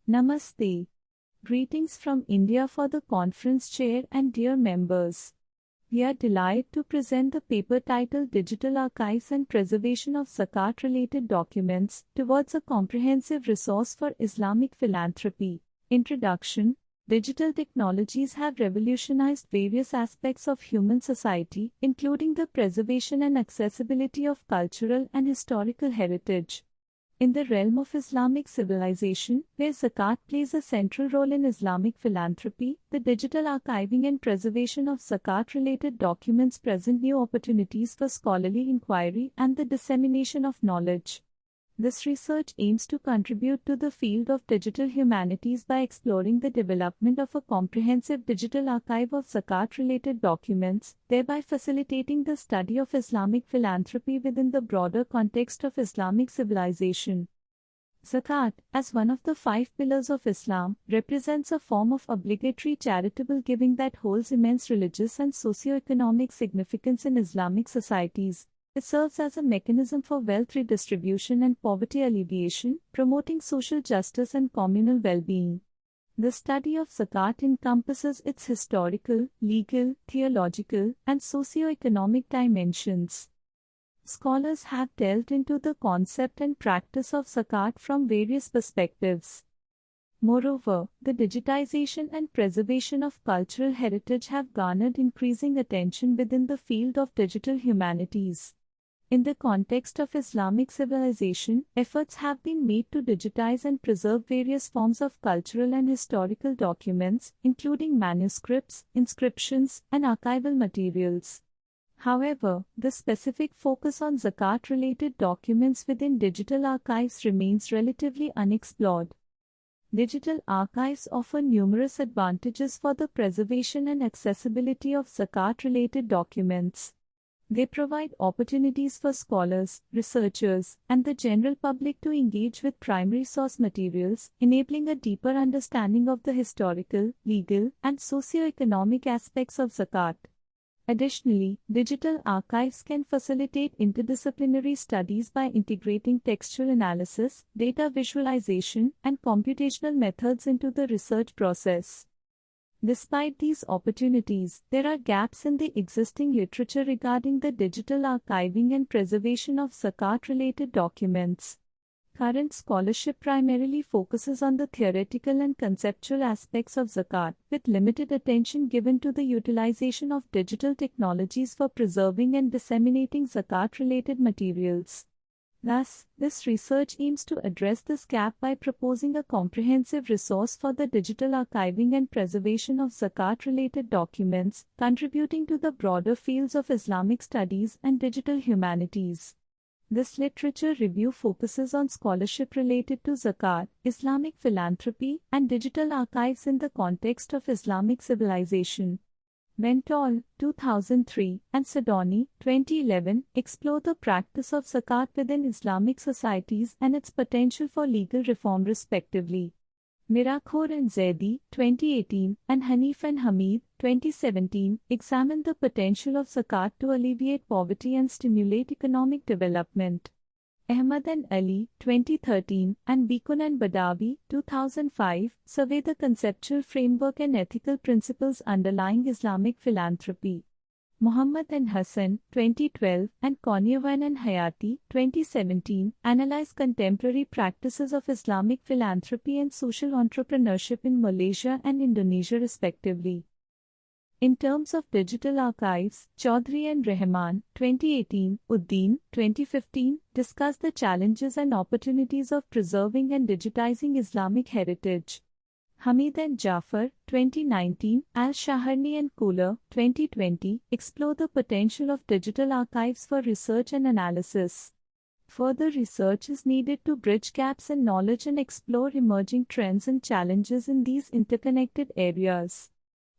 Namaste. Greetings from India for the conference chair and dear members. We are delighted to present the paper titled Digital Archives and Preservation of Zakat-Related Documents towards a comprehensive resource for Islamic philanthropy. Introduction. Digital technologies have revolutionized various aspects of human society, including the preservation and accessibility of cultural and historical heritage. In the realm of Islamic civilization, where zakat plays a central role in Islamic philanthropy, the digital archiving and preservation of zakat-related documents present new opportunities for scholarly inquiry and the dissemination of knowledge. This research aims to contribute to the field of digital humanities by exploring the development of a comprehensive digital archive of zakat-related documents, thereby facilitating the study of Islamic philanthropy within the broader context of Islamic civilization. Zakat, as one of the 5 pillars of Islam, represents a form of obligatory charitable giving that holds immense religious and socio-economic significance in Islamic societies. It serves as a mechanism for wealth redistribution and poverty alleviation, promoting social justice and communal well-being. The study of zakat encompasses its historical, legal, theological, and socio-economic dimensions. Scholars have delved into the concept and practice of zakat from various perspectives. Moreover, the digitization and preservation of cultural heritage have garnered increasing attention within the field of digital humanities. In the context of Islamic civilization, efforts have been made to digitize and preserve various forms of cultural and historical documents, including manuscripts, inscriptions, and archival materials. However, the specific focus on zakat-related documents within digital archives remains relatively unexplored. Digital archives offer numerous advantages for the preservation and accessibility of zakat-related documents. They provide opportunities for scholars, researchers, and the general public to engage with primary source materials, enabling a deeper understanding of the historical, legal, and socio-economic aspects of zakat. Additionally, digital archives can facilitate interdisciplinary studies by integrating textual analysis, data visualization, and computational methods into the research process. Despite these opportunities, there are gaps in the existing literature regarding the digital archiving and preservation of zakat-related documents. Current scholarship primarily focuses on the theoretical and conceptual aspects of zakat, with limited attention given to the utilization of digital technologies for preserving and disseminating zakat-related materials. Thus, this research aims to address this gap by proposing a comprehensive resource for the digital archiving and preservation of zakat-related documents, contributing to the broader fields of Islamic studies and digital humanities. This literature review focuses on scholarship related to zakat, Islamic philanthropy, and digital archives in the context of Islamic civilization. Ventol, 2003, and Sidoni, 2011, explore the practice of zakat within Islamic societies and its potential for legal reform respectively. Mirakhor and Zaidi, 2018, and Hanif and Hamid, 2017, examine the potential of zakat to alleviate poverty and stimulate economic development. Ahmad and Ali, 2013, and Bikun and Badawi, 2005, survey the conceptual framework and ethical principles underlying Islamic philanthropy. Muhammad and Hassan, 2012, and Konyawan and Hayati, 2017, analyze contemporary practices of Islamic philanthropy and social entrepreneurship in Malaysia and Indonesia respectively. In terms of digital archives, Chaudhry and Rahman, 2018, Uddin, 2015, discuss the challenges and opportunities of preserving and digitizing Islamic heritage. Hamid and Jafar, 2019, Al-Shaharni and Kohler, 2020, explore the potential of digital archives for research and analysis. Further research is needed to bridge gaps in knowledge and explore emerging trends and challenges in these interconnected areas.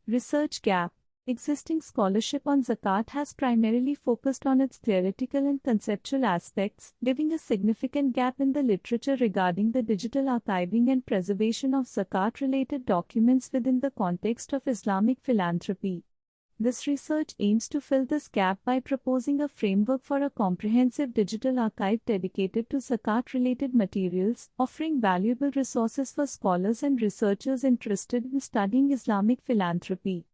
Research gap. Existing scholarship on zakat has primarily focused on its theoretical and conceptual aspects, leaving a significant gap in the literature regarding the digital archiving and preservation of zakat-related documents within the context of Islamic philanthropy. This research aims to fill this gap by proposing a framework for a comprehensive digital archive dedicated to Zakat-related materials, offering valuable resources for scholars and researchers interested in studying Islamic philanthropy.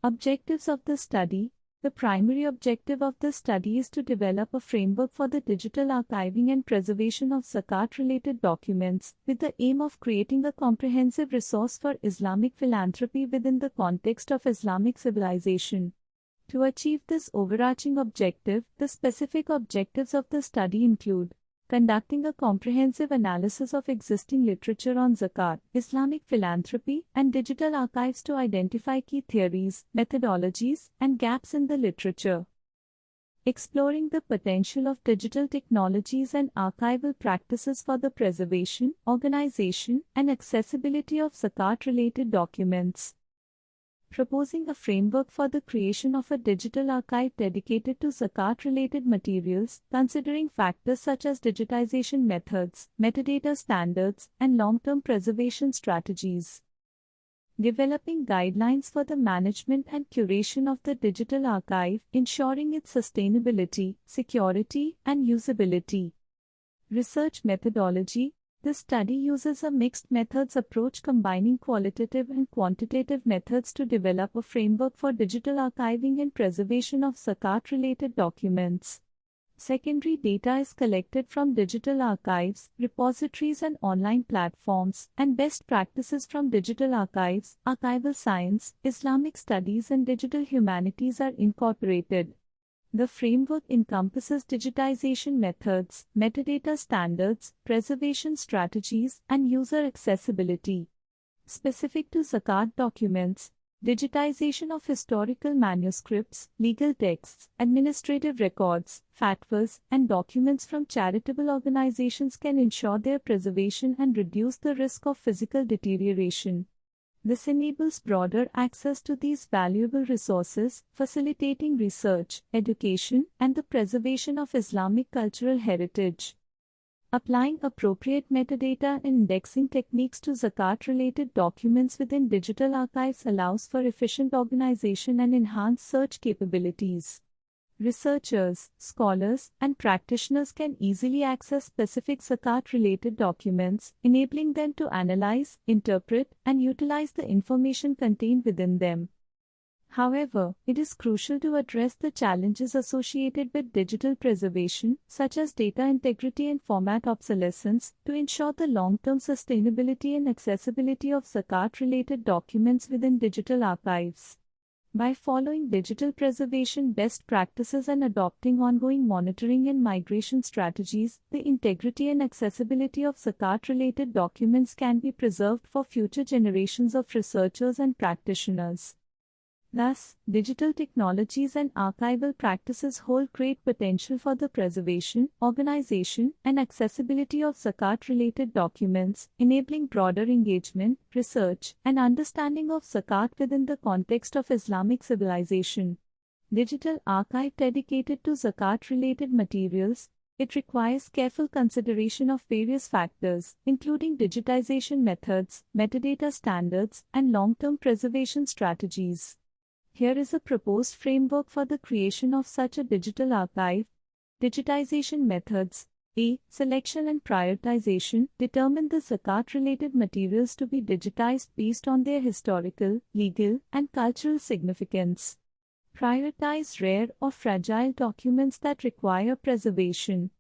Objectives of the study. The primary objective of the study is to develop a framework for the digital archiving and preservation of Zakat-related documents, with the aim of creating a comprehensive resource for Islamic philanthropy within the context of Islamic civilization. To achieve this overarching objective, the specific objectives of the study include conducting a comprehensive analysis of existing literature on Zakat, Islamic philanthropy, and digital archives to identify key theories, methodologies, and gaps in the literature. Exploring the potential of digital technologies and archival practices for the preservation, organization, and accessibility of Zakat-related documents. Proposing a framework for the creation of a digital archive dedicated to Zakat-related materials, considering factors such as digitization methods, metadata standards, and long-term preservation strategies. Developing guidelines for the management and curation of the digital archive, ensuring its sustainability, security, and usability. Research methodology. The study uses a mixed methods approach combining qualitative and quantitative methods to develop a framework for digital archiving and preservation of Zakat-related documents. Secondary data is collected from digital archives, repositories and online platforms, and best practices from digital archives, archival science, Islamic studies and digital humanities are incorporated. The framework encompasses digitization methods, metadata standards, preservation strategies, and user accessibility. Specific to Zakat documents, digitization of historical manuscripts, legal texts, administrative records, fatwas, and documents from charitable organizations can ensure their preservation and reduce the risk of physical deterioration. This enables broader access to these valuable resources, facilitating research, education, and the preservation of Islamic cultural heritage. Applying appropriate metadata and indexing techniques to Zakat-related documents within digital archives allows for efficient organization and enhanced search capabilities. Researchers, scholars, and practitioners can easily access specific Zakat-related documents, enabling them to analyze, interpret, and utilize the information contained within them. However, it is crucial to address the challenges associated with digital preservation, such as data integrity and format obsolescence, to ensure the long-term sustainability and accessibility of Zakat-related documents within digital archives. By following digital preservation best practices and adopting ongoing monitoring and migration strategies, the integrity and accessibility of Zakat-related documents can be preserved for future generations of researchers and practitioners. Thus, digital technologies and archival practices hold great potential for the preservation, organization, and accessibility of Zakat-related documents, enabling broader engagement, research, and understanding of Zakat within the context of Islamic civilization. Digital archive dedicated to Zakat-related materials. It requires careful consideration of various factors, including digitization methods, metadata standards, and long-term preservation strategies. Here is a proposed framework for the creation of such a digital archive. Digitization methods. A. Selection and prioritization. Determine the Zakat-related materials to be digitized based on their historical, legal, and cultural significance. Prioritize rare or fragile documents that require preservation.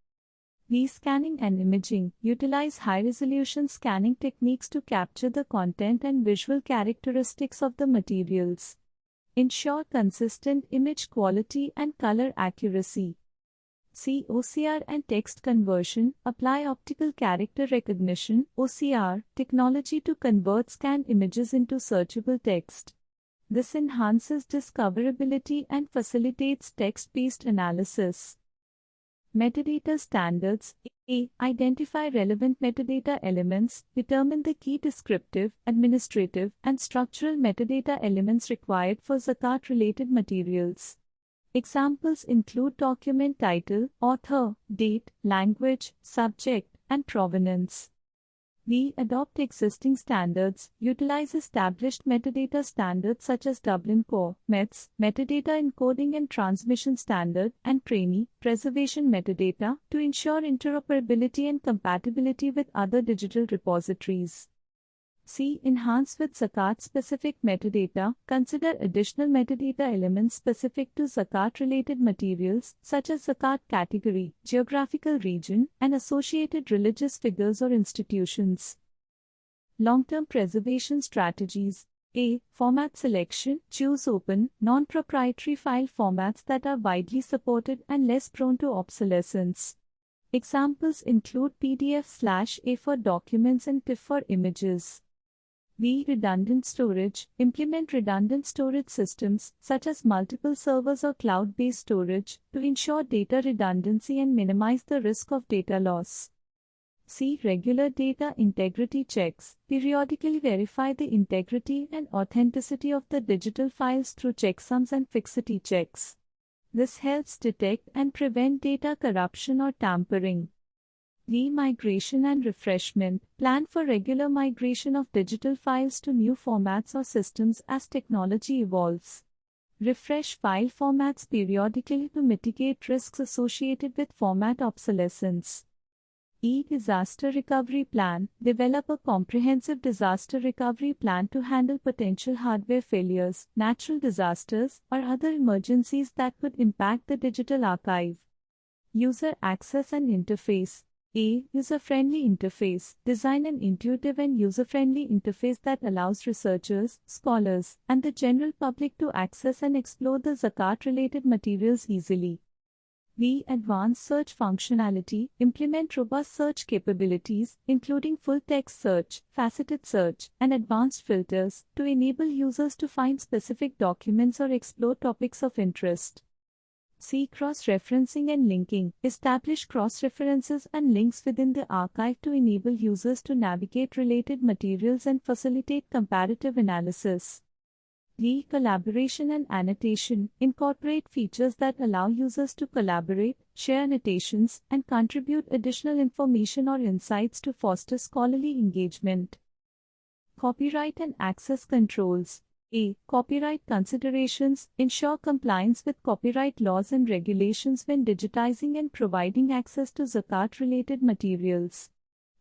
B. Scanning and imaging. Utilize high-resolution scanning techniques to capture the content and visual characteristics of the materials. Ensure consistent image quality and color accuracy. C. OCR and text conversion. Apply optical character recognition (OCR) technology to convert scanned images into searchable text. This enhances discoverability and facilitates text-based analysis. Metadata standards. A. Identify relevant metadata elements. Determine the key descriptive, administrative, and structural metadata elements required for Zakat-related materials. Examples include document title, author, date, language, subject, and provenance. We adopt existing standards, utilize established metadata standards such as Dublin Core, METS, Metadata Encoding and Transmission Standard, and TRAINee, Preservation Metadata, to ensure interoperability and compatibility with other digital repositories. C. Enhance with Zakat-specific metadata. Consider additional metadata elements specific to Zakat-related materials, such as Zakat category, geographical region, and associated religious figures or institutions. Long-term preservation strategies. A. Format selection. Choose open, non-proprietary file formats that are widely supported and less prone to obsolescence. Examples include PDF/A4 documents and TIFF for images. B. Redundant storage. Implement redundant storage systems, such as multiple servers or cloud-based storage, to ensure data redundancy and minimize the risk of data loss. C. Regular data integrity checks. Periodically verify the integrity and authenticity of the digital files through checksums and fixity checks. This helps detect and prevent data corruption or tampering. D. Migration and refreshment. Plan for regular migration of digital files to new formats or systems as technology evolves. Refresh file formats periodically to mitigate risks associated with format obsolescence. E. Disaster recovery plan. Develop a comprehensive disaster recovery plan to handle potential hardware failures, natural disasters, or other emergencies that could impact the digital archive. User access and interface. A. User-friendly interface. Design an intuitive and user-friendly interface that allows researchers, scholars, and the general public to access and explore the Zakat-related materials easily. B. Advanced search functionality. Implement robust search capabilities, including full-text search, faceted search, and advanced filters, to enable users to find specific documents or explore topics of interest. C. Cross-referencing and linking. Establish cross-references and links within the archive to enable users to navigate related materials and facilitate comparative analysis. D. Collaboration and annotation. Incorporate features that allow users to collaborate, share annotations, and contribute additional information or insights to foster scholarly engagement. Copyright and access controls. A. Copyright considerations. Ensure compliance with copyright laws and regulations when digitizing and providing access to Zakat-related materials.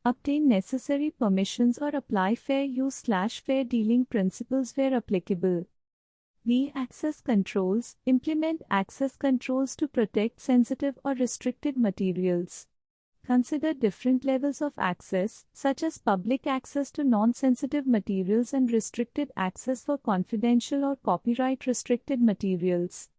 Obtain necessary permissions or apply fair use/fair dealing principles where applicable. B. Access controls. Implement access controls to protect sensitive or restricted materials. Consider different levels of access, such as public access to non-sensitive materials and restricted access for confidential or copyright-restricted materials.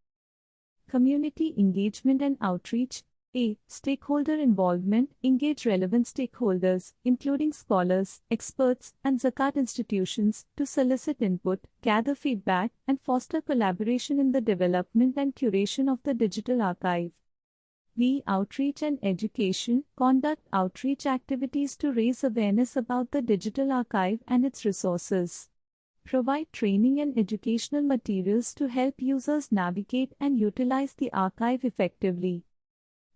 Community engagement and outreach. A. Stakeholder involvement. Engage relevant stakeholders, including scholars, experts, and Zakat institutions, to solicit input, gather feedback, and foster collaboration in the development and curation of the digital archive. B. Outreach and education. Conduct outreach activities to raise awareness about the digital archive and its resources. Provide training and educational materials to help users navigate and utilize the archive effectively.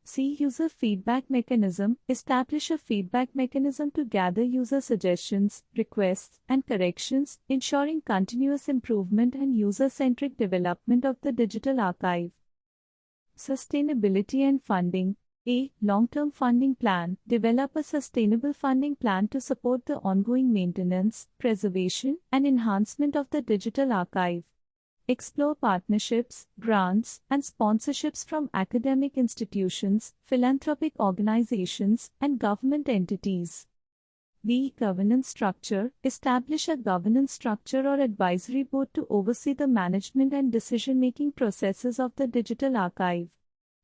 C. User feedback mechanism. Establish a feedback mechanism to gather user suggestions, requests, and corrections, ensuring continuous improvement and user-centric development of the digital archive. Sustainability and funding. A. Long-term funding plan. Develop a sustainable funding plan to support the ongoing maintenance, preservation, and enhancement of the digital archive. Explore partnerships, grants, and sponsorships from academic institutions, philanthropic organizations, and government entities. B. Governance structure. Establish a governance structure or advisory board to oversee the management and decision-making processes of the digital archive.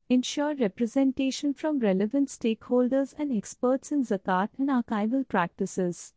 Ensure representation from relevant stakeholders and experts in Zakat and archival practices.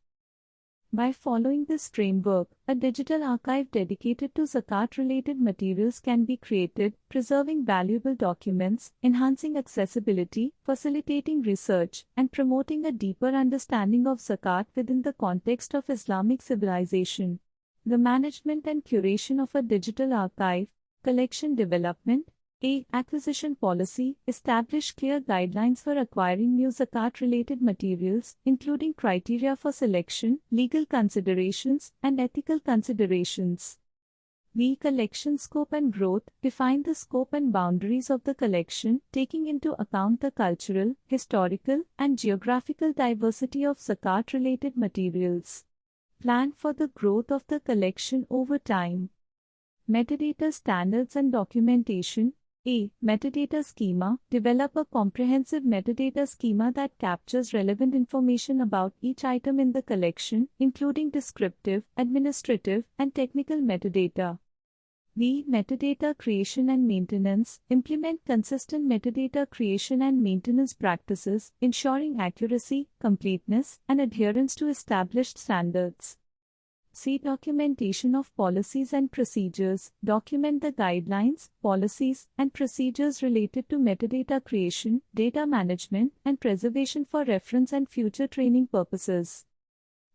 By following this framework, a digital archive dedicated to Zakat-related materials can be created, preserving valuable documents, enhancing accessibility, facilitating research, and promoting a deeper understanding of Zakat within the context of Islamic civilization. The management and curation of a digital archive, collection development, A. Acquisition policy. Establish clear guidelines for acquiring new zakat-related materials, including criteria for selection, legal considerations, and ethical considerations. B. Collection scope and growth. Define the scope and boundaries of the collection, taking into account the cultural, historical, and geographical diversity of zakat-related materials. Plan for the growth of the collection over time. Metadata standards and documentation. A. Metadata schema. Develop a comprehensive metadata schema that captures relevant information about each item in the collection, including descriptive, administrative, and technical metadata. B. Metadata creation and maintenance. Implement consistent metadata creation and maintenance practices, ensuring accuracy, completeness, and adherence to established standards. C. Documentation of policies and procedures. Document the guidelines, policies, and procedures related to metadata creation, data management, and preservation for reference and future training purposes.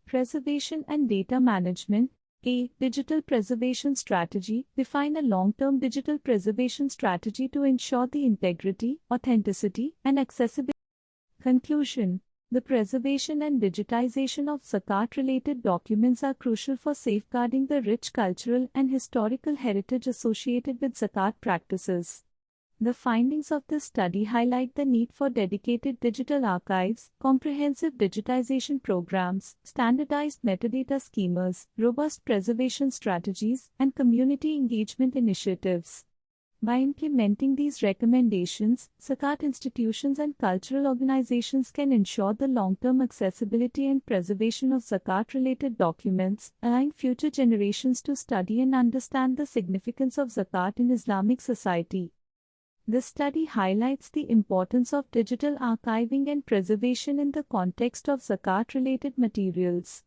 Preservation and data management. A. Digital preservation strategy. Define a long-term digital preservation strategy to ensure the integrity, authenticity, and accessibility. Conclusion. The preservation and digitization of zakat-related documents are crucial for safeguarding the rich cultural and historical heritage associated with zakat practices. The findings of this study highlight the need for dedicated digital archives, comprehensive digitization programs, standardized metadata schemas, robust preservation strategies, and community engagement initiatives. By implementing these recommendations, zakat institutions and cultural organizations can ensure the long-term accessibility and preservation of zakat-related documents, allowing future generations to study and understand the significance of zakat in Islamic society. This study highlights the importance of digital archiving and preservation in the context of zakat-related materials.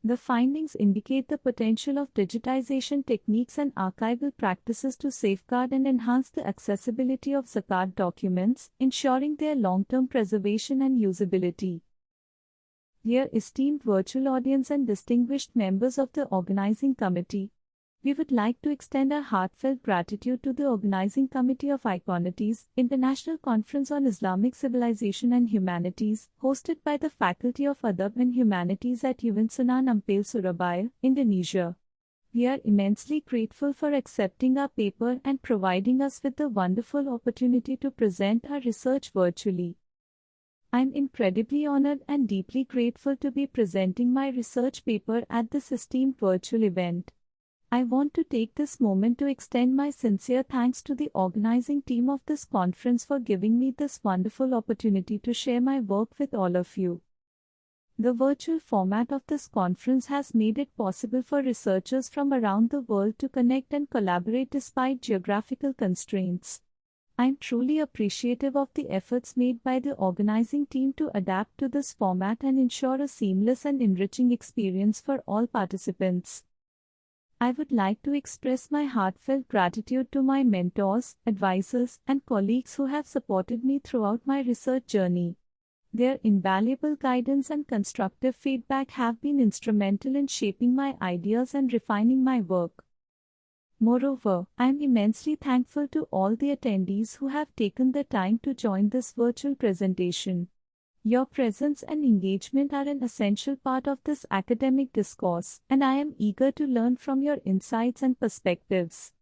The findings indicate the potential of digitization techniques and archival practices to safeguard and enhance the accessibility of zakat documents, ensuring their long-term preservation and usability. Dear esteemed virtual audience and distinguished members of the organizing committee, we would like to extend our heartfelt gratitude to the Organizing Committee of ICONITIES, International Conference on Islamic Civilization and Humanities, hosted by the Faculty of Adab and Humanities at UINSA Ampel, Surabaya, Indonesia. We are immensely grateful for accepting our paper and providing us with the wonderful opportunity to present our research virtually. I am incredibly honored and deeply grateful to be presenting my research paper at this esteemed virtual event. I want to take this moment to extend my sincere thanks to the organizing team of this conference for giving me this wonderful opportunity to share my work with all of you. The virtual format of this conference has made it possible for researchers from around the world to connect and collaborate despite geographical constraints. I am truly appreciative of the efforts made by the organizing team to adapt to this format and ensure a seamless and enriching experience for all participants. I would like to express my heartfelt gratitude to my mentors, advisors, and colleagues who have supported me throughout my research journey. Their invaluable guidance and constructive feedback have been instrumental in shaping my ideas and refining my work. Moreover, I am immensely thankful to all the attendees who have taken the time to join this virtual presentation. Your presence and engagement are an essential part of this academic discourse, and I am eager to learn from your insights and perspectives.